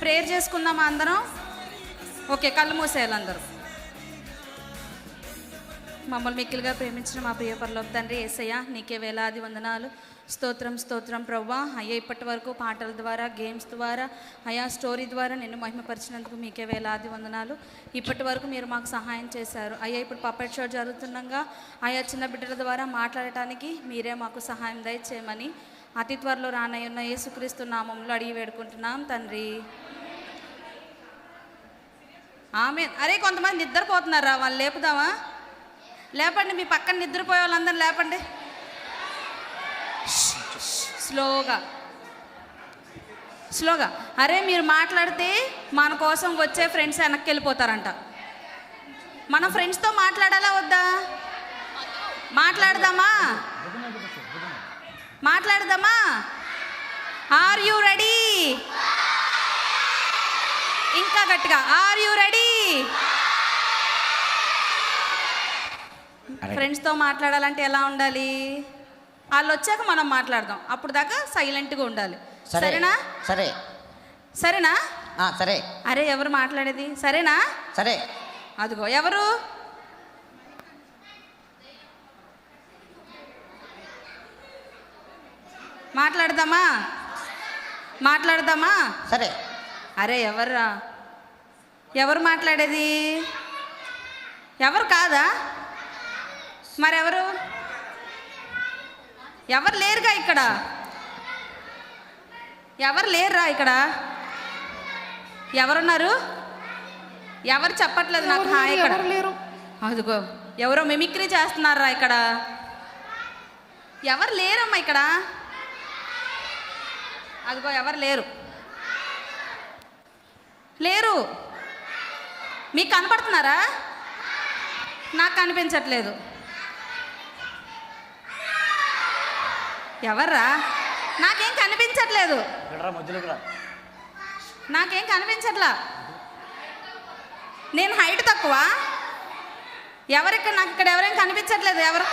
Prayer చేసుకుందామా అందరం? Okay, కళ్ళు మూసేయాలి అందరూ. మమ్మల్ని మిక్కిలుగా ప్రేమించిన మా ప్రియ పరలోక తండ్రి యేసయ్య, నీకే వేలాది వందనాలు. స్తోత్రం స్తోత్రం ప్రవ్వా. అయ్యా, ఇప్పటి వరకు పాటల ద్వారా, గేమ్స్ ద్వారా, అయ్యా స్టోరీ ద్వారా నిన్ను మహిమపరిచినందుకు మీకే వేలాది వందనాలు. ఇప్పటి వరకు మీరు మాకు సహాయం చేశారు అయ్యా. ఇప్పుడు పప్పెట్ షో జరుగుతుండగా అయ్యా చిన్న బిడ్డల ద్వారా మాట్లాడటానికి మీరే మాకు సహాయం దయచేయమని అతి త్వరలో రానయ్యున్న యేసుక్రీస్తు నామంలో అడిగి వేడుకుంటున్నాం తండ్రి, ఆమేన్. అరే, కొంతమంది నిద్రపోతున్నారా? వాళ్ళు లేపుదామా? లేపండి, మీ పక్కన నిద్రపోయే వాళ్ళందరూ లేపండి. స్లోగా స్లోగా. అరే, మీరు మాట్లాడితే మన కోసం వచ్చే ఫ్రెండ్స్ వెనక్కి వెళ్ళిపోతారంట. మన ఫ్రెండ్స్తో మాట్లాడాలా వద్దా? మాట్లాడదామా? మాట్లాడదామా? Are you ready? ఇంకా గట్టిగా, ఆర్ యూ రెడీ? ఫ్రెండ్స్తో మాట్లాడాలంటే ఎలా ఉండాలి? వాళ్ళు వచ్చాక మనం మాట్లాడదాం, అప్పుడు దాకా సైలెంట్గా ఉండాలి. సరేనా? సరే. సరేనా? సరే. అరే, ఎవరు మాట్లాడేది? సరేనా? సరే. అదిగో ఎవరు? మాట్లాడదామా? మాట్లాడదామా? సరే. అరే, ఎవర్రా? ఎవరు మాట్లాడేది? ఎవరు కాదా? మరెవరు? ఎవరు లేరుగా ఇక్కడ. ఎవరు లేరురా ఇక్కడ. ఎవరున్నారు? ఎవరు చెప్పట్లేదు నాకు హాయ్. ఇక్కడ అదిగో ఎవరో మిమిక్రీ చేస్తున్నారా ఇక్కడ. ఎవరు లేరమ్మా ఇక్కడ. అదిగో ఎవరు లేరు. లేరు. మీకు కనపడుతున్నారా? నాకు కనిపించట్లేదు. ఎవర్రా? నాకేం కనిపించట్లేదు. నాకేం కనిపించట్లా. నేను హైట్ తక్కువ. ఎవరిక్కడ? నాకు ఇక్కడ ఎవరేం కనిపించట్లేదు. ఎవరు?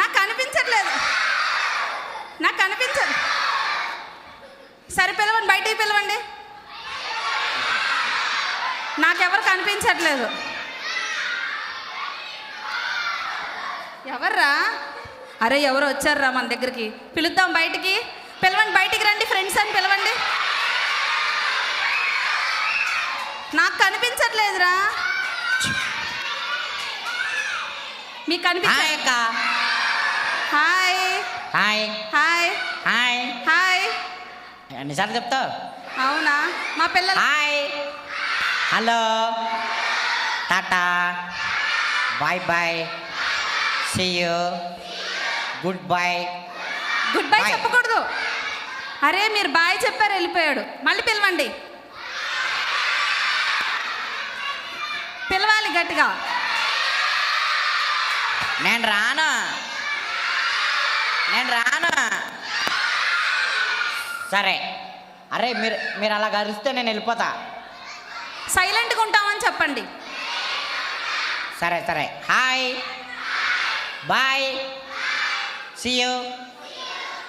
నాకు కనిపించట్లేదు. నాకు కనిపించదు. సరే, పిలవండి, బయటికి పిలవండి. నాకెవరు కనిపించట్లేదు. ఎవర్రా? అరే, ఎవరు వచ్చారా మన దగ్గరికి? పిలుద్దాం బయటికి. పిలవండి, బయటికి రండి ఫ్రెండ్స్ అని పిలవండి. నాకు కనిపించట్లేదురా. మీకు కనిపించ? Hi hi hi hi hi. ఎన్నిసార్లు చెప్తావు? అవునా? మా పిల్లలు hi, hello, tata, bye bye, see you, goodbye. Goodbye చెప్పకూడదు. అరే, మీరు బాయ్ చెప్పారు, వెళ్ళిపోయాడు. మళ్ళీ పిలవండి. పిలవాలి గట్టిగా. నేను రాను. సరే. అరే, మీరు అలా అరిస్తే నేను వెళ్ళిపోతా. సైలెంట్గా ఉంటామని చెప్పండి. సరే సరే. హాయ్, బాయ్, సీ యూ,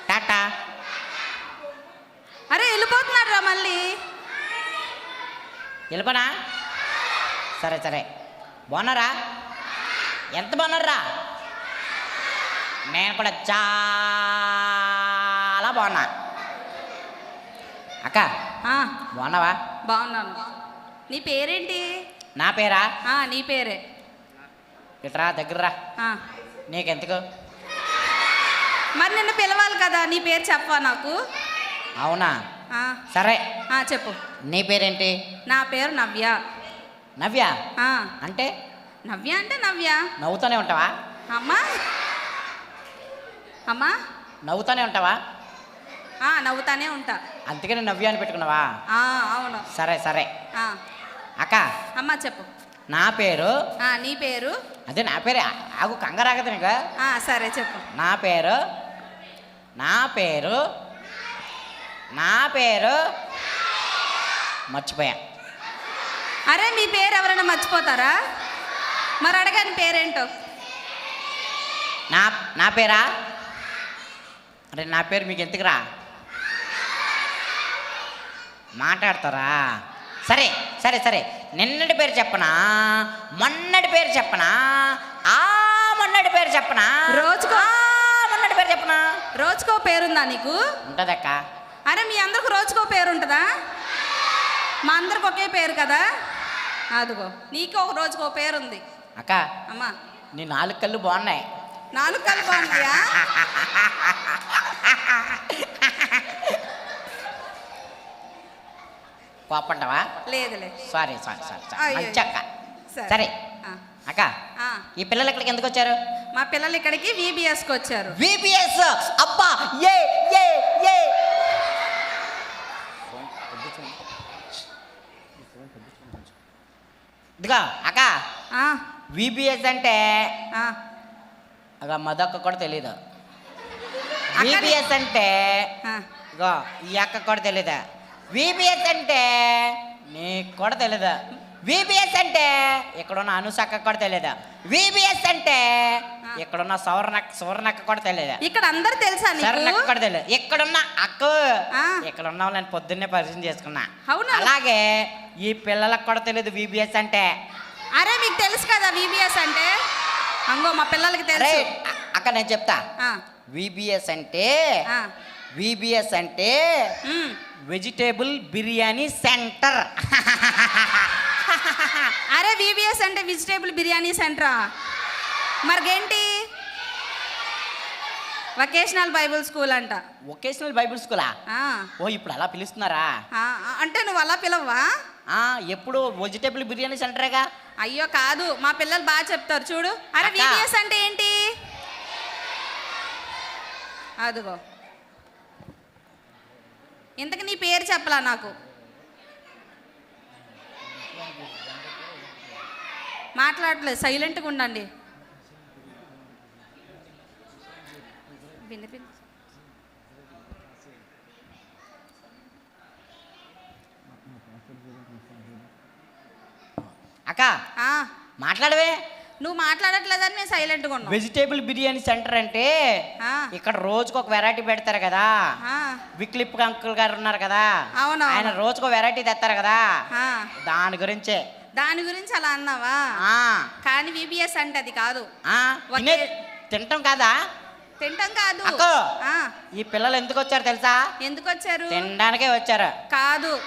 టాటా. అరే, వెళ్ళిపోతున్నాడు రా మళ్ళీ. వెళ్ళిపోనా? సరే సరే. బాగున్నారా? ఎంత బాగున్నారా? నేను కూడా చాలా బాగున్నా. అక్క, బాగున్నావా? బాగున్నాను. నీ పేరేంటి? నా పేరా? నీ పేరే. ఇట్రా, దగ్గరరా. నీకెందుకు? మరి నిన్ను పిలవాలి కదా, నీ పేరు చెప్పవా నాకు? అవునా? సరే. చెప్పు. నీ పేరేంటి? నా పేరు నవ్య. నవ్య అంటే? నవ్య అంటే నవ్య. నవ్వుతూనే ఉంటావా? అమ్మా అమ్మా. నవ్వుతూనే ఉంటావా? నవ్వుతానే ఉంటా. అందుకని నవ్య అని పెట్టుకున్నావా? అవును. సరే సరే. అక్క, అమ్మా చెప్పు. నా పేరు. నీ పేరు? అదే నా పేరే. ఆగు, కంగారాగదు నీకు. సరే చెప్పు. నా పేరు మర్చిపోయా. అరే, మీ పేరు ఎవరైనా మర్చిపోతారా? మరి అడగని పేరేంటో. నా పేరా? అరే, నా పేరు మీకు ఎందుకురా? మాట్లాడతారా? సరే సరే సరే, నిన్నటి పేరు చెప్పనా, మొన్నటి పేరు చెప్పనా, మొన్నటి పేరు చెప్పనా, మొన్నటి పేరు చెప్పనా? రోజుకో పేరుందా నీకు? ఉంటదక్క. అరే మీ అందరికి రోజుకో పేరు ఉంటుందా? మా అందరికి ఒకే పేరు కదా. అదిగో నీకు ఒక రోజుకో పేరు ఉంది. అక్క అమ్మా, నీ 4 కళ్ళు బాగున్నాయి. 4 కళ్ళు బాగున్నాయా? కోపడ్డావా? లేదులే. సారీ సారీ సారీ అయ్యో. మంచి అక్క. సరే. సరే ఆ, అక్క, ఆ. ఈ పిల్లలు ఇక్కడికి ఎందుకు వచ్చారు? మా పిల్లలు ఇక్కడికి VBSకి వచ్చారు. VBS. అబ్బా, ఏ ఏ ఏ ఇదిగా అక్క, ఆ, VBS అంటే ఆ. అగా మదొక్క కూడా తెలీదు. అక్కని- VBS అంటే ఆ. ఇగో ఈ అక్క కూడా తెలీదా? VBS అంటే నీకు కూడా తెలీదా? VBS అంటే ఇక్కడున్న అనుసక్క కూడా తెలియదా? VBS అంటే ఇక్కడున్న సౌర్ణక్క కూడా తెలియదా? ఇక్కడ అందరు తెలుసా సౌర్ణక్క నీకు? కూడా తెలియదు. ఇక్కడున్న అక్క, ఆ. ఇక్కడ ఉన్న వాళ్ళని పొద్దున్నే పరిచయం చేసుకున్నా. అవునా? అలాగే ఈ పిల్లలకు కూడా తెలియదు VBS అంటే. అరే మీకు తెలుసు కదా VBS అంటే. అంగో మా పిల్లలకి అరే తెలుసు. అక్క నేను చెప్తా. ఆ, VBS అంటే ఆ. VBS అంటే ఉమ్. Vegetable biryani centre. అరే VBS అంటే వెజిటేబుల్ బిర్యానీ సెంటరా? మరిగేంటి? వొకేషనల్ బైబుల్ స్కూల్ అంట. వొకేషనల్ బైబిల్ స్కూలా? ఆ, ఓ ఇప్పుడు అలా పిలుస్తున్నారా? ఆ, అంటే నువ్వు అలా పిలవ్వా? ఎప్పుడు వెజిటేబుల్ బిర్యానీ సెంటరేగా. అయ్యో కాదు, మా పిల్లలు బాగా చెప్తారు చూడు. అరే అక్క. VBS అంటే ఏంటి? అదిగో ఇంతకు నీ పేరు చెప్పలా నాకు. మాట్లాడలేదు, సైలెంట్గా ఉండండి. వినిపి అక్క ఆ, మాట్లాడవే. నువ్వు మాట్లాడట్లేదని మేము సైలెంట్గా ఉన్నాం. వెజిటేబుల్ బిర్యానీ సెంటర్ అంటే ఆ, ఇక్కడ రోజుకు ఒక వెరైటీ పెడతారు కదా. ఆ, విక్లిప్ అంకుల్ గారు ఉన్నారు కదా, అవునవును. ఆయన రోజుకో వెరైటీ తెస్తారు కదా, ఆ. దాని గురించే. దాని గురించి అలా అన్నావా? ఆ, కానీ VBS అంటే అది కాదు. ఆ, తింటాం కదా. తింటాం కాదు. అక్క. ఆ, ఈ పిల్లలు ఎందుకు వచ్చారు తెలుసా? ఎందుకు వచ్చారు? తినడానికే వచ్చారు. కాదు.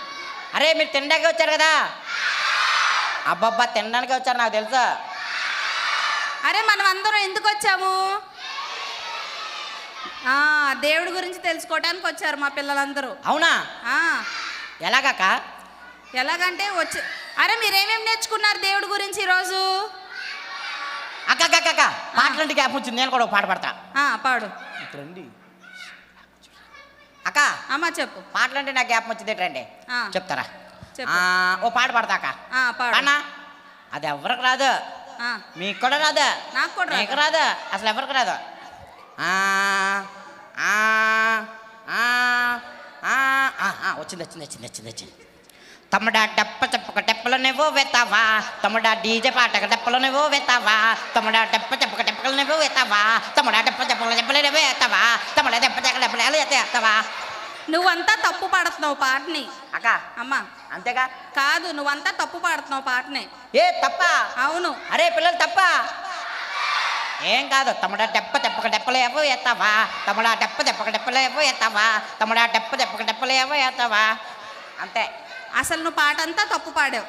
అరే మీరు తినడానికే వచ్చారు కదా. అబ్బబ్బా, తినడానికే వచ్చారు నాకు తెలుసా. అరే మనం అందరం ఎందుకు వచ్చాము? ఆ, దేవుడి గురించి తెలుసుకోవడానికి వచ్చారు మా పిల్లలందరూ. అవునా? ఆ, ఎలాగాక? ఎలాగంటే వచ్చి అరే మీరేమేమి నేర్చుకున్నారు దేవుడి గురించి ఈరోజు? అక్క అక్క అక్క, అక్క పాటలంటే గ్యాప్ వచ్చింది, నేను కూడా ఒక పాట పాడతా. ఆ, పాడు. ఇట్రండి అక్క. అమ్మా చెప్పు. పాటలంటే నాకు గ్యాప్ వచ్చింది ఏంటండి ఆ. చెప్తారా? చెప్పు. ఓ పాట పాడతా అక్క. ఆ, పాడు. పాడనా? అది ఎవరికి రాదు, ఆ, మీకు కూడా రాదు, నాకు కూడా రాదు. నీకు రాదు, అసలు ఎవరికి రాదు. వచ్చింది వచ్చింది వచ్చింది వచ్చింది వచ్చింది. తమ్ముడా డప్ప చెప్పక డెప్పలు నువ్వు వెతావా, తమ్ముడా డీజే పాటక డెప్పలు నువ్వు వెతావా, తమ్ముడా డెప్ప చెప్పక డెప్పలు నువ్వు వెతావా, తమ్ముడా డెప్ప చెప్పక డెప్పలు నువ్వు వేస్తావా, తమ్ముడా డెప్ప చెప్పక డెప్పలు ఎత్తేస్తావా. నువ్వంతా తప్పు పాడుతున్నావు పాటని. అక్క అమ్మా అంతేగా? కాదు, నువ్వంతా తప్పు పాడుతున్నావు పాటని. ఏ తప్ప? అవును. అరే పిల్లలు తప్ప ఏం కాదు. తమ్ముడా డెప్ప తెప్పక డెప్పలు ఏవో ఎత్తావా, తమ్ముడా డెప్ప తెప్పక డెప్పలు ఏవో ఎత్తావా, తమ్ముడా డెప్ప తెప్పక డెప్పలు ఏవో ఎత్తావా. అంతే. అసలు నువ్వు పాట అంతా తప్పు పాడావు.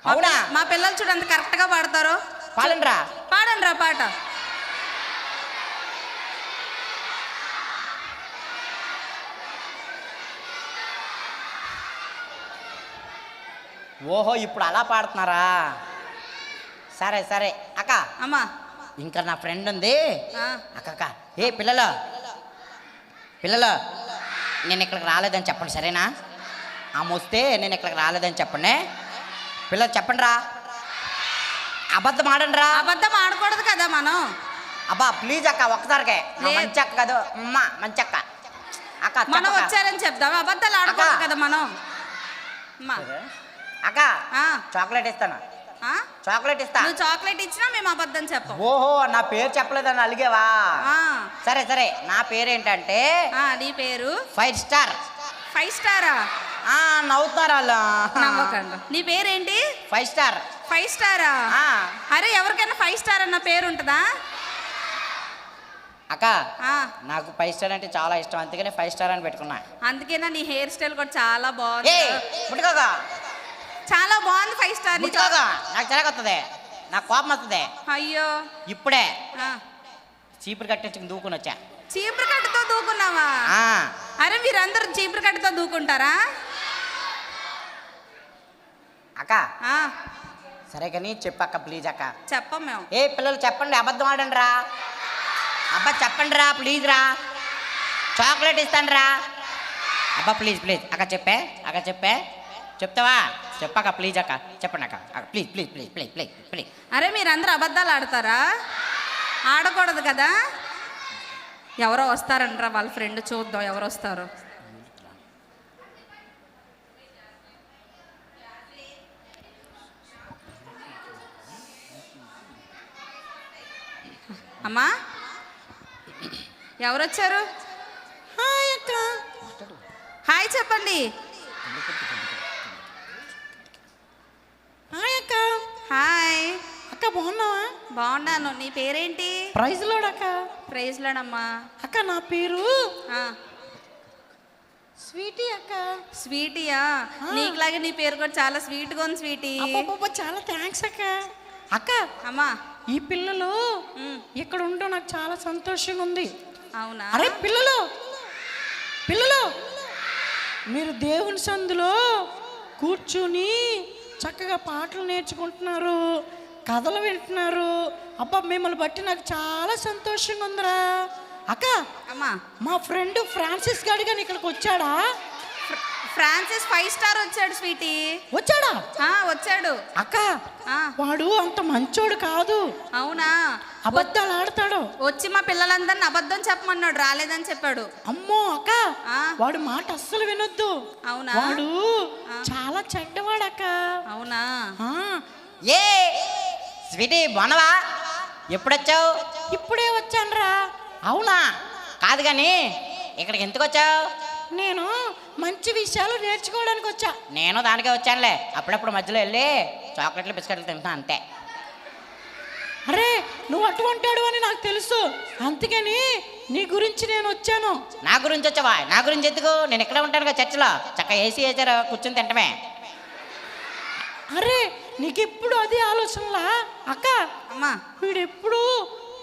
అవునా? మా పిల్లలు చూడు అంత కరెక్ట్గా పాడతారో. పాడండ్రా. పాడండి రా పాట. ఓహో ఇప్పుడు అలా పాడుతున్నారా? సరే సరే అక్క. అమ్మా. ఇంకా నా ఫ్రెండ్ ఉంది ఆ. అక్క. అక్క ఏ పిల్లలు పిల్లలు నేను ఇక్కడికి రాలేదని చెప్పండి సరేనా? వస్తే నేను ఇక్కడికి రాలేదని చెప్పండి. పిల్లలు చెప్పండి రా. అబద్ధం ఆడండి రా. అబద్ధం ఆడకూడదు కదా మనం. అబ్బా ప్లీజ్ అక్క, ఒక్కసారికే. మంచి అక్క కాదు అమ్మా, మంచి అక్క. అక్క మనం వచ్చారని చెప్దాం, అబద్ధాలు ఆడకూడదు కదా మనం. అమ్మా. అక్క ఆ. చాక్లెట్ ఇస్తాను. ఆ? చాక్లెట్ ఇస్తా. నువ్వు చాక్లెట్ ఇచ్చినా మేము అబద్ధం చెప్పం. ఓహో నా పేరు చెప్పలేదని అలిగేవా? ఆ. సరే సరే, నా పేరు ఏంటంటే నీ పేరు 5 స్టార్. 5 స్టారా? నవ్వుతున్నారు వాళ్ళు. నవ్వకండి. నీ పేరేంటి? 5 స్టార్. 5 స్టారా? ఆ. అరే ఎవరికైనా 5 స్టార్ అన్న పేరు ఉంటుందా? అక్క ఆ, నాకు 5 స్టార్ అంటే చాలా ఇష్టం, అందుకనే 5 స్టార్ అని పెట్టుకున్నా. అందుకేనా నీ హెయిర్ స్టైల్ కూడా చాలా బాగుంది. ఏ ముట్టుకోగా చాలా బాగుంది 5 స్టార్. ముట్టుకోగా, నాకు చిరగొస్తుంది, నాకు కోపం వస్తుంది. అయ్యో. ఇప్పుడే ఆ, చీపురు కట్టించుకుని దూకుని వచ్చా. చీపురు కట్టతో దూకున్నావా? ఆ. అరే మీరందరూ చీపురు కట్టతో దూకుంటారా? అక్క ఆ, సరే కానీ చెప్పక్క ప్లీజ్ అక్క. చెప్పం మేము. ఏ పిల్లలు చెప్పండి, అబద్ధం ఆడండి రా. అబ్బా చెప్పండి రా ప్లీజ్ రా, చాక్లెట్ ఇస్తాను రా. అబ్బా ప్లీజ్ ప్లీజ్ అక్క చెప్పే, అక్క చెప్పే, చెప్తావా? చెప్పక్క ప్లీజ్ అక్క, చెప్పండి అక్క, please please please please please please. అరే మీరందరూ అబద్ధాలు ఆడతారా? ఆడకూడదు కదా. ఎవరో వస్తారంటారా వాళ్ళ ఫ్రెండ్, చూద్దాం ఎవరు వస్తారు. అమ్మా ఎవరు వచ్చారు? హాయ్ అక్క. హాయ్ చెప్పండి. హాయ్ అక్క. హాయ్ అక్క బాగున్నావా? బాగున్నాను. నీ పేరేంటి? ప్రైజ్ లోడ్ అక్క. ప్రైజ్ లాడమ్మా. అక్క నా పేరు ఆ, స్వీటీ అక్క. స్వీటీయా? నీకులాగే నీ పేరు కూడా చాలా స్వీట్గా ఉంది స్వీటీ. అబ్బబ్బబ్బ, చాలా థ్యాంక్స్ అక్క. అక్క అమ్మా. ఈ పిల్లలు ఉమ్, ఇక్కడ ఉండడం నాకు చాలా సంతోషంగా ఉంది. అవునా? అరే పిల్లలు పిల్లలు, మీరు దేవుని సందులో కూర్చుని చక్కగా పాటలు నేర్చుకుంటున్నారు, కథలు వింటున్నారు. అబ్బా మిమ్మల్ని బట్టి నాకు చాలా సంతోషంగా ఉందిరా. అక్క అమ్మా. మా ఫ్రెండ్ ఫ్రాన్సిస్ గాడి కానీ ఇక్కడికి వచ్చాడా? ఫ్రాన్సిస్ 5 స్టార్ వచ్చాడు స్వీటీ. వచ్చాడా? వచ్చాడు. అక్క ఆ, వాడు అంత మంచోడు కాదు, అవునా? అబద్ధాలు ఆడతాడు. వచ్చి మా పిల్లలందరిని అబద్ధం చెప్పమన్నాడు, రాలేదని చెప్పాడు. అమ్మో అక్క, ఆ, వాడు మాట అస్సలు వినొద్దు. అవునా? వాడు చాలా చెడ్డవాడు అక్క. అవునా? ఏ స్వీటీ బాగున్నావా? ఎప్పుడొచ్చావు? ఇప్పుడే వచ్చానురా. అవునా? కాదు కానీ ఇక్కడికి ఎందుకు వచ్చావు? నేను మంచి విషయాలు నేర్చుకోవడానికి వచ్చా. నేను దానికే వచ్చానులే, అప్పుడప్పుడు మధ్యలో వెళ్ళి చాక్లెట్లు బిస్కెట్లు తింటున్నా అంతే. అరే నువ్వు అటువంటాడు అని నాకు తెలుసు, అందుకని నీ గురించి నేను వచ్చాను. నా గురించి వచ్చావా? నా గురించి ఎందుకు? నేను ఇక్కడే ఉంటాను కదా చర్చిలో, చక్కగా ఏసీ వేసారు, కూర్చొని తింటమే. అరే నీకు ఎప్పుడు అది ఆలోచనలా? అక్క అమ్మా. వీడు ఎప్పుడు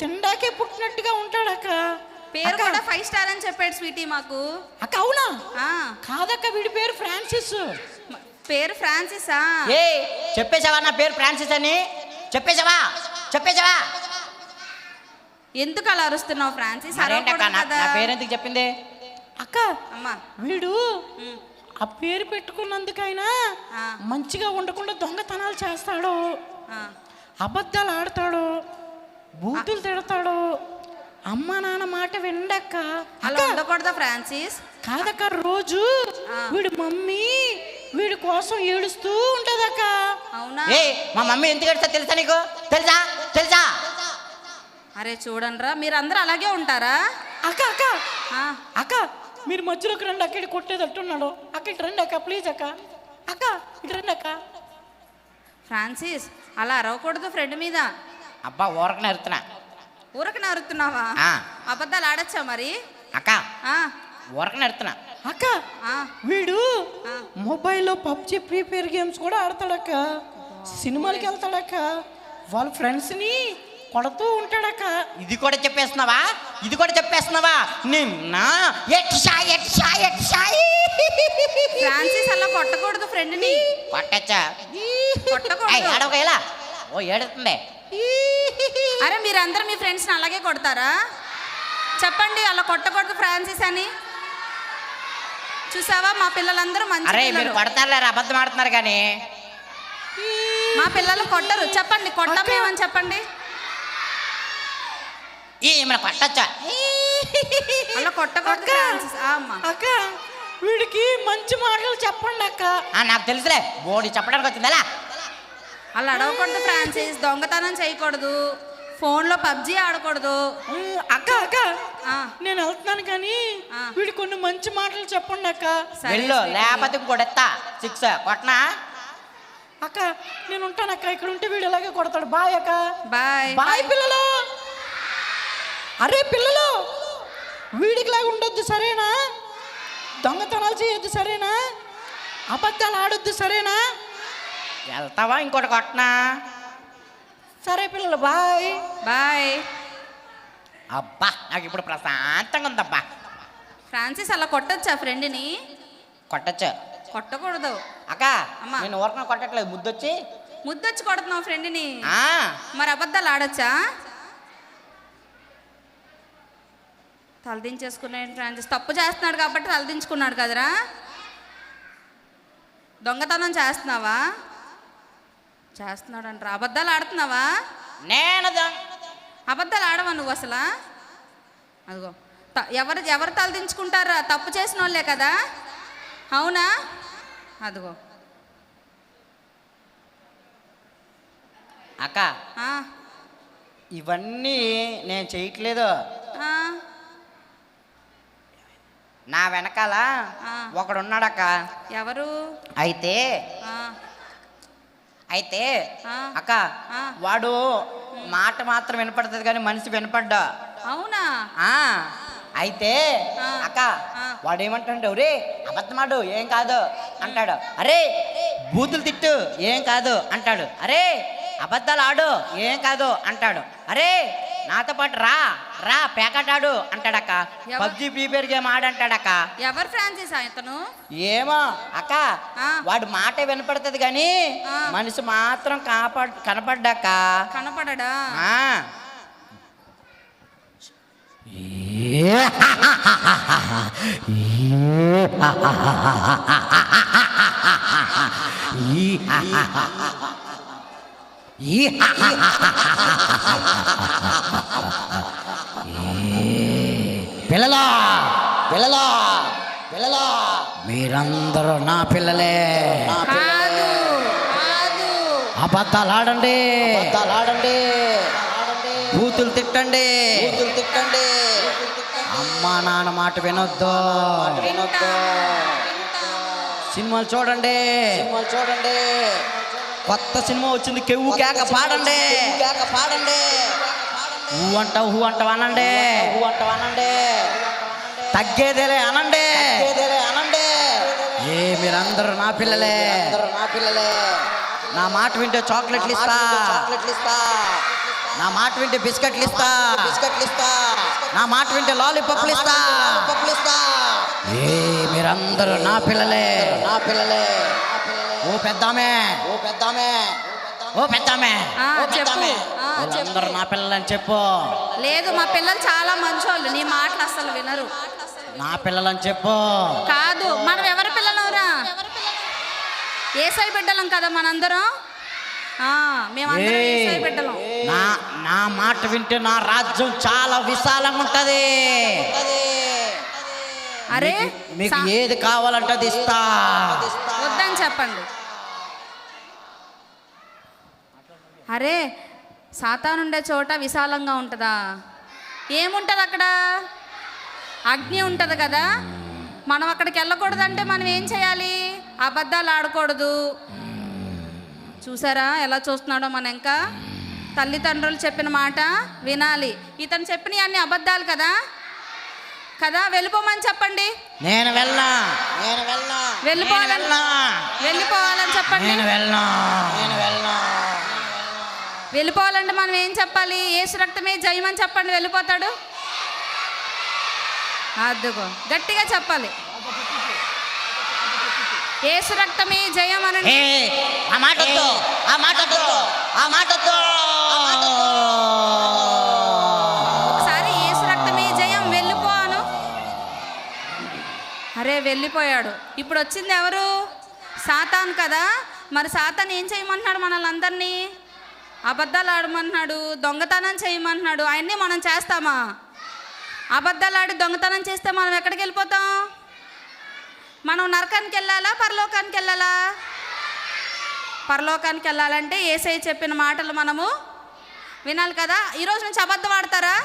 తిండాకే పుట్టినట్టుగా ఉంటాడు అక్క. పేరు కూడా 5 స్టార్ అని చెప్పాడు స్వీటీ మాకు. అక్క అవునా? ఆ, కాదక్క, వీడి పేరు ఫ్రాన్సిస్. పేరు ఫ్రాన్సిసా? ఏ చెప్పేసావా నా పేరు ఫ్రాన్సిస్ అని? చెప్పేసావా? చెప్పేసావా? ఎందుకు అలా అరుస్తున్నావు ఫ్రాన్సిస్? నా అరవకూడదు కదా. పేరు ఎందుకు చెప్పింది అక్క? అమ్మా. వీడు ఉమ్, ఆ పేరు పెట్టుకున్నందుకైనా ఆ, మంచిగా ఉండకుండా దొంగతనాలు చేస్తాడు, ఆ. అబద్ధాలు ఆడతాడు, బూతులు తిడతాడు, అమ్మ నాన్న మాట విండక్క. అలా ఉండకూడదా ఫ్రాన్సిస్? కాదక్క, రోజు వీడి మమ్మీ వీడి కోసం ఏడుస్తూ ఉంటదక్క. అవునా? ఏ మా మమ్మీ ఎందుకు ఏడుస్తా తెలుసా నీకు? తెలుసా? తెలుసా? అరే చూడండిరా, మీరు అందరూ అలాగే ఉంటారా? అక్క అక్క ఆ, అక్క మీరు మధ్యలోకి రండి, అక్కడ కొట్టేది అంటున్నాడు. అక్క ఇటు రండి అక్క, ప్లీజ్ అక్క. అక్క ఇటు రండి అక్క. ఫ్రాన్సిస్ అలా అరవకూడదు ఫ్రెండ్ మీద. అబ్బా ఊరకనే అరుతున్నా. ఊరకనే అరుతున్నావా? అబద్ధాలు ఆడచ్చా మరి? అక్క ఆ, ఊరకనే అరుతున్నా. అక్క ఆ, వీడు ఆ. మొబైల్లో పబ్జి ఫ్రీ ఫైర్ గేమ్స్ కూడా ఆడతాడక్క, సినిమాలకి వెళ్తాడక్క, వాళ్ళ ఫ్రెండ్స్ని కొడుతూ ఉంటాడక్క. ఇది కూడా చెప్పేస్తున్నావా? ఇది కూడా చెప్పేస్తున్నావా? నిన్న ఫ్రాన్సిస్ అలా కొట్టకూడదు ఫ్రెండ్ని. కొట్టచ్చా? కొట్టకూడదు. ఏడవకలా. ఓ ఏడుతుంది. అరే మీరందరూ మీ ఫ్రెండ్స్ని అలాగే కొడతారా? చెప్పండి అలా కొట్టకూడదు ఫ్రాన్సిస్ అని. చూసావా మా పిల్లలందరూ మంచి అరే మీరు పిల్లలు. కొడతారులేరు, అబద్ధం ఆడుతున్నారు కానీ. మా పిల్లలు కొట్టరు. చెప్పండి కొట్టమేమని చెప్పండి. ఏమైనా కొట్టచ్చా? అలా కొట్టకూడదు ఫ్రాన్సిస్. అమ్మా. అక్క వీడికి మంచి మాటలు చెప్పండి అక్క. నాకు తెలుసులే, బోడి చెప్పడానికి వచ్చిందా? అలా అడగకూడదు ఫ్రాన్సిస్. దొంగతనం చేయకూడదు, ఫోన్లో పబ్జి ఆడకూడదు. అక్క అక్క ఆ, నేను వెళ్తున్నాను కానీ ఆ. వీడి కొన్ని మంచి మాటలు చెప్పండి అక్క. సరే వెళ్ళు sweetie. లేకపోతే కొడతా 6 కొట్టనా. అక్క నేను ఉంటాను అక్క, ఇక్కడ ఉంటే వీడు ఇలాగే కొడతాడు. బాయ్ అక్క. బాయ్. బాయ్ పిల్లలు. అరే పిల్లలు, వీడికి లాగా ఉండొద్దు సరేనా? దొంగతనాలు చేయొద్దు సరేనా? అబద్ధాలు ఆడొద్దు సరేనా? వెళ్తావా ఇంకోటి కొట్టనా. సరే పిల్లలు బాయ్. బాయ్. అబ్బా నాకు ఇప్పుడు ప్రశాంతంగా ఉందబ్బా. ఫ్రాన్సిస్ అలా కొట్టొచ్చా ఫ్రెండ్ని? కొట్టచ్చు. కొట్టకూడదు. అక్క అమ్మా. నేను ఊరకనే కొట్టట్లేదు, ముద్దొచ్చి. ముద్దొచ్చి కొడుతున్నావు ఫ్రెండ్ని. ఆ, మరి అబద్ధాలు ఆడొచ్చా? తలదించేసుకున్నాడు ఫ్రాన్సిస్. తప్పు చేస్తున్నాడు కాబట్టి తలదించుకున్నాడు కదరా. దొంగతనం చేస్తున్నావా? చేస్తున్నాడు అంటారా? అబద్ధాలు ఆడుతున్నావా? నేను అబద్ధాలు ఆడవా నువ్వు అసలు? అదిగో ఎవరు తలదించుకుంటారా? తప్పు చేసిన వాళ్ళే కదా, అవునా? అదిగో. అక్క ఆ, ఇవన్నీ నేను చేయట్లేదు. ఆ, నా వెనకాల ఆ. ఒకడున్నాడక్క. ఎవరు? అయితే ఆ, అయితే ఆ. అక్క ఆ. వాడు మాట మాత్రం వినపడుతుంది కానీ మనిషి వినపడ్డా. అవునా? ఆ, అయితే ఆ. అక్క ఆ. వాడు ఏమంటాడు, ఒరే అబద్ధమాడు ఏం కాదు అంటాడు. అరే బూతులు తిట్టు ఏం కాదు అంటాడు. అరే అబద్ధాలు ఆడు ఏం కాదు అంటాడు. అరే నాతో పాటు రా రా పేకటాడు అంటాడక్క. ఎవరు? పబ్జి ఫ్రీ ఫైర్ గేమ్ ఆడంటాడక్క. ఎవరు ఫ్రాన్సిస్ అతను? ఏమో అక్క ఆ. వాడు మాట వినపడుతుంది కానీ ఆ. మనిషి మాత్రం కనపడ్డాక. కనపడడా? ఆ. పిల్లలా పిల్లలా పిల్లలా మీరందరూ నా పిల్లలే. కాదు కాదు. అబద్ధాలు ఆడండి, అబద్ధాలు ఆడండి, బూతులు తిట్టండి, బూతులు తిట్టండి. అమ్మా నాన్న మాట వినొద్దు, వినొద్దు. సినిమాలు చూడండి, సినిమాలు చూడండి. కొత్త సినిమా వచ్చింది, కెవ్వు కేక పాడండి, కేక పాడండి. ఊ అంటావు అనండి, ఊ అంటావు అనండి. తగ్గేదేలే అనండి, అనండి. ఏ మీరందరూ నా పిల్లలే, నా పిల్లలే. నా మాట వింటే చాక్లెట్లు ఇస్తా, చాక్లెట్లు ఇస్తా. నా మాట వింటే బిస్కెట్లు ఇస్తా, బిస్కెట్లు ఇస్తా. నా మాట వింటే లాలీపాప్లు ఇస్తా, లాలీపాప్లు ఇస్తా. ఏ మీరందరూ నా పిల్లలే, నా పిల్లలే. ఓ పెద్దామే, ఓ పెద్దామే, ఓ పెద్దామే, ఆ, ఓ చెప్పు. పెద్దామే. ఆ, వాళ్ళందరూ నా పిల్లలని చెప్పు. లేదు, మా పిల్లలు చాలా మంచోళ్ళు, నీ మాటలు అసలు వినరు. నా పిల్లలని చెప్పు. కాదు, మనం ఎవరి పిల్లలరా? ఏసై బిడ్డలం కదా మనందరం. మేమందరం ఏయ్. ఏసై బిడ్డలం. నా నా మాట వింటే నా రాజ్యం చాలా విశాలంగా ఉంటది. అరే మీకు ఏది కావాలంటే అది ఇస్తా. వద్దని చెప్పండి. అరే సాతానుండే చోట విశాలంగా ఉంటుందా? ఏముంటుంది అక్కడ? అగ్ని ఉంటుంది కదా. మనం అక్కడికి వెళ్ళకూడదంటే మనం ఏం చేయాలి? అబద్ధాలు ఆడకూడదు. చూసారా ఎలా చూస్తున్నాడో? మన ఇంకా తల్లిదండ్రులు చెప్పిన మాట వినాలి. ఇతను చెప్పిన అన్ని అబద్ధాలు కదా కదా. వెళ్ళిపోమని చెప్పండి. నేను వెళ్ళా, నేను వెళ్ళా, వెళ్ళిపోవాలని చెప్పండి. నేను వెళ్ళా, నేను వెళ్ళా. వెళ్ళిపోవాలంటే మనం ఏం చెప్పాలి? యేసు రక్తమే జయమని చెప్పండి. వెళ్ళిపోతాడు. అద్దుకో గట్టిగా చెప్పాలి. యేసు రక్తమే జయం అనండి. ఆ మాట వద్దు, ఆ మాట వద్దు, ఆ మాట వద్దు. ఒకసారి యేసు రక్తమే జయం వెళ్ళిపో అను. అరే వెళ్ళిపోయాడు. ఇప్పుడు వచ్చింది ఎవరు? సాతాను కదా. మరి సాతాను ఏం చేయమంటున్నాడు? మనల్ని అందరినీ అబద్ధాలు ఆడమంటున్నాడు, దొంగతనం చేయమంటున్నాడు. అవన్నీ మనం చేస్తామా? అబద్ధాలు ఆడి దొంగతనం చేస్తే మనం ఎక్కడికి వెళ్ళిపోతాం? మనం నరకానికి వెళ్ళాలా, పరలోకానికి వెళ్ళాలా? పరలోకానికి వెళ్ళాలంటే యేసయ్య చెప్పిన మాటలు మనము వినాలి కదా. ఈరోజు నుంచి అబద్ధం ఆడతారా?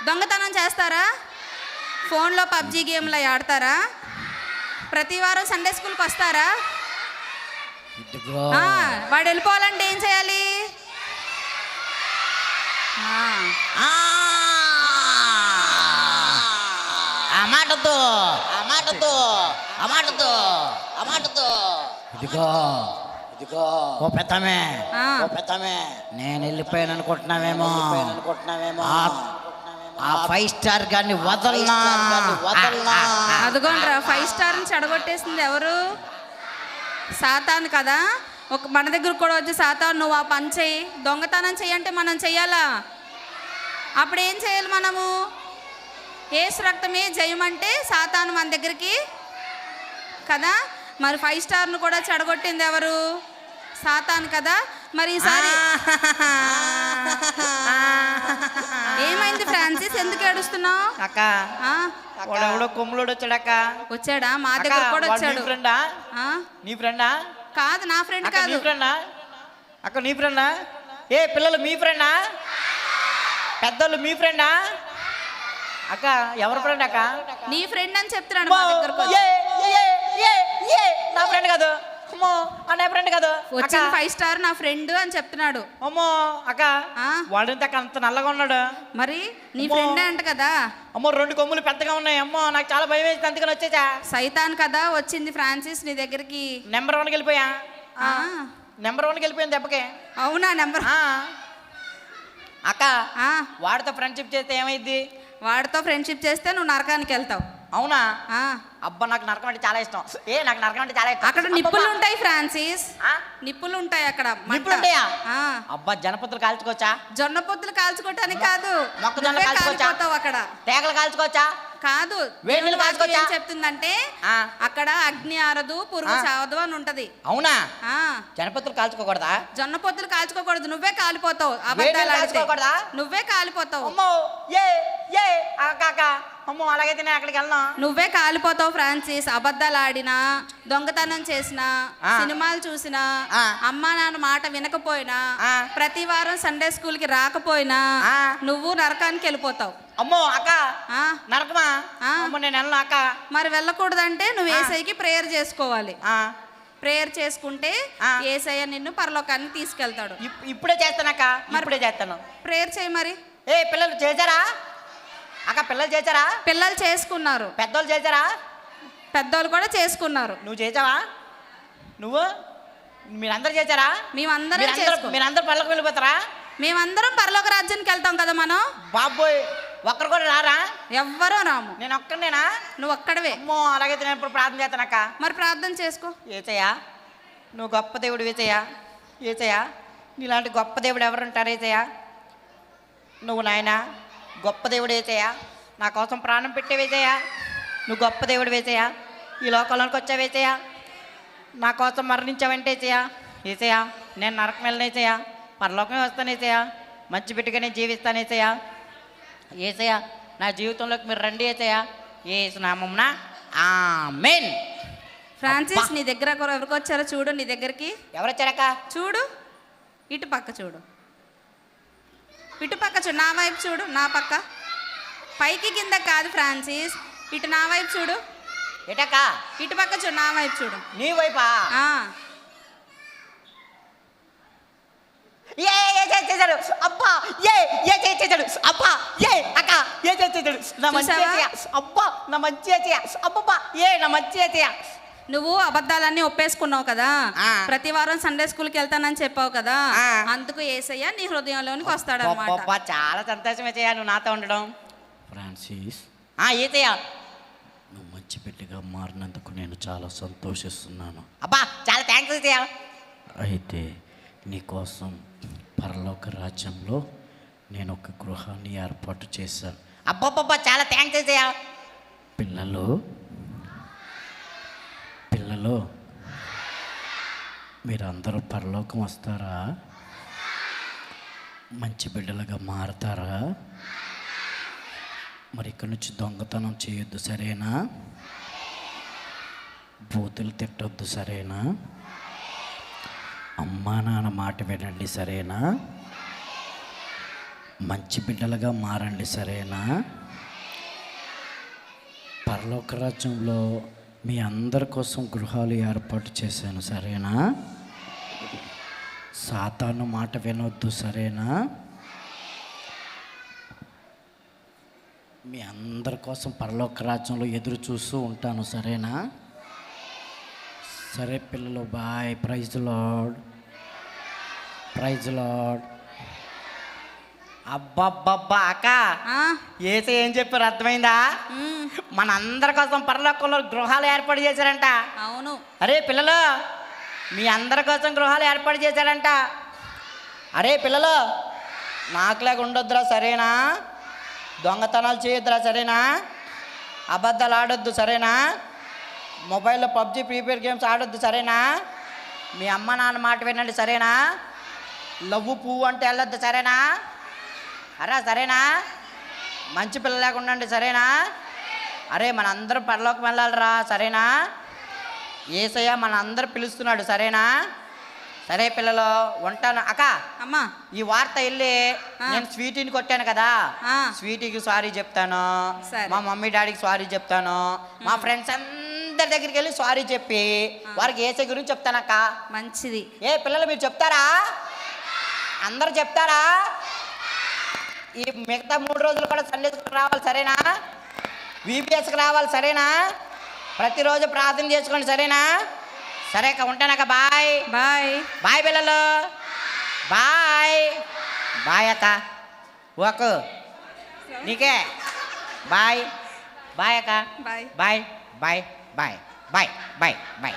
దొంగతనం చేస్తారా? ఫోన్లో పబ్జీ గేమ్లు అవి ఆడతారా? ప్రతి వారం సండే స్కూల్కి వస్తారా? వాడు వెళ్ళిపోవాలంటే ఏం చేయాలి? అమాటతో అమాటతో అమాటతో అమాటతో ఇదిగో ఇదిగో ఓ పెద్దమే ఓ పెద్దమే నేను వెళ్ళిపోయాను అనుకుంటున్నావేమో ఆ 5 స్టార్ గారిని వదలనా అదిగోండ్రా 5 స్టార్ని చెడగొట్టేసింది ఎవరు? సాతాను కదా. మన దగ్గర కూడా వచ్చి సాతాను నువ్వు ఆ పని చెయ్యి, దొంగతనం చెయ్యంటే మనం చెయ్యాలా? అప్పుడు ఏం చేయాలి మనము? యేసు రక్తమే జయమంటే సాతాను మన దగ్గరికి కదా. మరి 5 స్టార్ను కూడా చెడగొట్టింది ఎవరు? సాతాను కదా. మరి ఈసారి ఏమైంది ఫ్రాన్సిస్, ఎందుకు ఏడుస్తున్నావు? అక్క ఎవడో కొమ్ములోడు వచ్చాడక్క. వచ్చాడా? మా దగ్గర కూడా వచ్చాడు. నీ ఫ్రెండా? కాదు, నా ఫ్రెండ్ కాదు. ఫ్రెండా అక్క? నీ ఫ్రెండా? ఏ పిల్లలు మీ ఫ్రెండా? పెద్దోళ్ళు మీ ఫ్రెండా? అక్క ఎవరి ఫ్రెండ్ అక్క? నీ ఫ్రెండ్ అని చెప్తున్నాడు మా దగ్గరకు. నా ఫ్రెండ్ కాదు అమ్మో, అన్న ఫ్రెండ్ కాదు. వచ్చిన 5 స్టార్ నా ఫ్రెండ్ అని చెప్తున్నాడు. అమ్మో అక్క, వాడింత అంత నల్లగా ఉన్నాడు. మరి నీ ఫ్రెండే అంట కదా. అమ్మో 2 కొమ్ములు పెద్దగా ఉన్నాయి. అమ్మో నాకు చాలా భయం వేసింది, అందుకని వచ్చేసా. సైతాన్ కదా వచ్చింది ఫ్రాన్సిస్ నీ దగ్గరికి. నెంబర్ 1కి వెళ్ళిపోయా. నెంబర్ 1కి వెళ్ళిపోయింది దెబ్బకి. అవునా? నెంబర్ అక్క వాడితో ఫ్రెండ్షిప్ చేస్తే ఏమైంది? వాడితో ఫ్రెండ్షిప్ చేస్తే నువ్వు నరకానికి వెళ్తావు. అవునా? అబ్బా నాకు నరకం అంటే చాలా ఇష్టం. నాకు నరకం అంటే చాలా ఇష్టం. అక్కడ నిప్పులు ఉంటాయి ఫ్రాన్సిస్, నిప్పులు ఉంటాయి అక్కడ. నిప్పులు ఉంటాయా? అబ్బా జనపొత్తులు కాల్చుకోవచ్చా? జొన్న పొత్తులు కాల్చుకోవటానికి కాదు, మొక్కజొన్న కాల్చుకోవచ్చా? అక్కడ తేగలు కాల్చుకోవచ్చా? కాదు. వేడిని కాల్చుకోవచ్చా? ఏం చెప్తుందంటే అక్కడ అగ్ని ఆరదు, పురుగు చావదు అని ఉంటది. అవునా? జనపొత్తులు కాల్చుకోకూడదా? జొన్న పొత్తులు కాల్చుకోకూడదు, నువ్వే కాలిపోతావు. అబద్ధాలు ఆడితే నువ్వే కాలిపోతావు. అమ్మో అలాగైతే నేను అక్కడికి వెళ్ళను. నువ్వే కాలిపోతావు ఫ్రాన్సిస్. అబద్ధాలు ఆడినా, దొంగతనం చేసినా, సినిమాలు చూసినా, అమ్మా నాన్న మాట వినకపోయినా, ప్రతి వారం సండే స్కూల్ కి రాకపోయినా నువ్వు నరకానికి వెళ్ళిపోతావు. అమ్మో అక్క నరకమా? నేను వెళ్ళను అక్క. మరి వెళ్ళకూడదంటే నువ్వు యేసయ్యకి ప్రేయర్ చేసుకోవాలి. ప్రేయర్ చేసుకుంటే యేసయ్య నిన్ను పరలోకానికి తీసుకెళ్తాడు. ఇప్పుడే చేస్తానక్క, ఇప్పుడే చేస్తాను. ప్రేయర్ చేయి మరి. పిల్లలు చేశారా అక్క? పిల్లలు చేశారా? పిల్లలు చేసుకున్నారు. పెద్దోళ్ళు చేశారా? పెద్దోళ్ళు కూడా చేసుకున్నారు. నువ్వు చేసావా? నువ్వు మీరందరూ చేశారా? మీరందరూ పర్లోకి వెళ్ళిపోతారా? మేమందరం పరలోక రాజ్యానికి వెళ్తాం కదా మనం. బాబోయ్ ఒక్కరు కూడా రారా? ఎవ్వరూ రాము. నేను ఒక్కడేనా? నువ్వు ఒక్కడవే. అమ్మో అలాగైతే నేను ఇప్పుడు ప్రార్థన చేస్తానక్క. మరి ప్రార్థన చేసుకో. ఏసయ్యా నువ్వు గొప్ప దేవుడు. ఏసయ్యా ఏసయ్యా నీలాంటి గొప్ప దేవుడు ఎవరు ఉంటారు? ఏసయ్యా నువ్వు నాయనా గొప్ప దేవుడు. ఏసయ్యా నా కోసం ప్రాణం పెట్టేవేసయ్యా. నువ్వు గొప్ప దేవుడు వేసయ్యా. ఈ లోకంలోకి వచ్చావేసయ్యా, నా కోసం మరణించావంటే ఏసయ్యా. ఏసయ్యా నేను నరకం వెళ్ళనేసయ్యా, పరలోకమే వస్తానేసయ్యా, మంచి బిడ్డగా నేను జీవిస్తానేసయ్యా. ఏసయ్యా నా జీవితంలోకి మీరు రండి ఏసయ్యా, యేసు నామమున ఆమేన్. ఫ్రాన్సిస్ నీ దగ్గర ఎవరికి వచ్చారో చూడు. నీ దగ్గరికి ఎవరు వచ్చారక్క? చూడు, ఇటు పక్క చూడు, ఇటు పక్క చూడు, నా వైపు చూడు, నా పక్క, పైకి కింద కాదు ఫ్రాన్సిస్, ఇటు నా వైపు చూడు. ఎటక్క? ఇటు పక్క చూడు, నా వైపు చూడు. నీ వైపా? చేశాడు అబ్బా, చేశాడు అబ్బా, అక్క చేశాడు నా మంచి అబ్బా, నా మంచి అబ్బా, నా మంచి. నువ్వు అబద్ధాలన్నీ ఒప్పేసుకున్నావు కదా, ప్రతి వారం సండే స్కూల్కి వెళ్తానని చెప్పావు కదా, అందుకు యేసయ్య నీ హృదయంలోనికి వస్తాడు అన్నమాట. చాలా సంతోషం ఏసయ్య నువ్వు నాతో ఉండడం. ఫ్రాన్సిస్ ఏసయ్య నువ్వు మంచి బిడ్డగా మారినందుకు నేను చాలా సంతోషిస్తున్నాను. అబ్బా చాలా థ్యాంక్స్ ఏసయ్య. అయితే నీకోసం పరలోక రాజ్యంలో నేను ఒక గృహాన్ని ఏర్పాటు చేశాను. అబ్బబ్బబ్బా చాలా థ్యాంక్స్ ఏసయ్య. పిల్లలు మీరందరూ పరలోకం వస్తారా? మంచి బిడ్డలుగా మారతారా? మరి ఇక్కడి నుంచి దొంగతనం చేయొద్దు సరేనా? బూతులు తిట్టొద్దు సరేనా? అమ్మా నాన్న మాట వినండి సరేనా? మంచి బిడ్డలుగా మారండి, సరేనా? పరలోక రాజ్యంలో మీ అందరి కోసం గృహాలు ఏర్పాటు చేశాను, సరేనా? సాతాను మాట వినొద్దు, సరేనా? మీ అందరి కోసం పరలోక రాజ్యంలో ఎదురు చూస్తూ ఉంటాను, సరేనా? సరే పిల్లలు, bye. Praise Lord, praise Lord. అబ్బబ్బబ్బా అక్క, ఆ, ఏసే ఏం చెప్పారు అర్థమైందా? మ్, మన అందరి కోసం పరలోకంలో గృహాలు ఏర్పాటు చేశారంట. అవును. అరే పిల్లలు, మీ అందరి కోసం గృహాలు ఏర్పాటు చేశాడంట. అరే పిల్లలు, నాకులాగా ఉండొద్దురా, సరేనా? దొంగతనాలు చేయొద్దురా, సరేనా? అబద్ధాలు ఆడొద్దు, సరేనా? మొబైల్లో పబ్జి ప్రీపేర్ గేమ్స్ ఆడొద్దు, సరేనా? మీ అమ్మ నాన్న మాట వినండి, సరేనా? లవ్వు పువ్వు అంటే వెళ్ళొద్దు, సరేనా? అరే సరేనా? మంచి పిల్లలాగా ఉండండి, సరేనా? అరే మన అందరం పరలోకి వెళ్ళాలిరా, సరేనా? ఏసయ్య మన అందరు పిలుస్తున్నాడు, సరేనా? సరే పిల్లలు, ఉంటాను. అక్క, అమ్మా, ఈ వార్త వెళ్ళి నేను స్వీటీని కొట్టాను కదా, ఆ. స్వీటీకి సారీ చెప్తాను, సరే. మా మమ్మీ డాడీకి సారీ చెప్తాను, మా ఫ్రెండ్స్ అందరి దగ్గరికి వెళ్ళి సారీ చెప్పి వారికి ఏసై గురించి చెప్తానక్క. మంచిది. ఏ పిల్లలు, మీరు చెప్తారా? అందరూ చెప్తారా? ఈ మిగతా 3 రోజులు కూడా సండే స్కూల్ రావాలి, సరేనా? VPSకి రావాలి, సరేనా? ప్రతిరోజు ప్రార్థన చేసుకోండి, సరేనా? సరే అక్క, ఉంటానక్క. Bye bye. బాయ్ పిల్లలు, బాయ్ బాయ్ అక్క. ఓకు నీకే బాయ్. బాయ్ అక్క. Bye. Bye bye bye bye bye bye.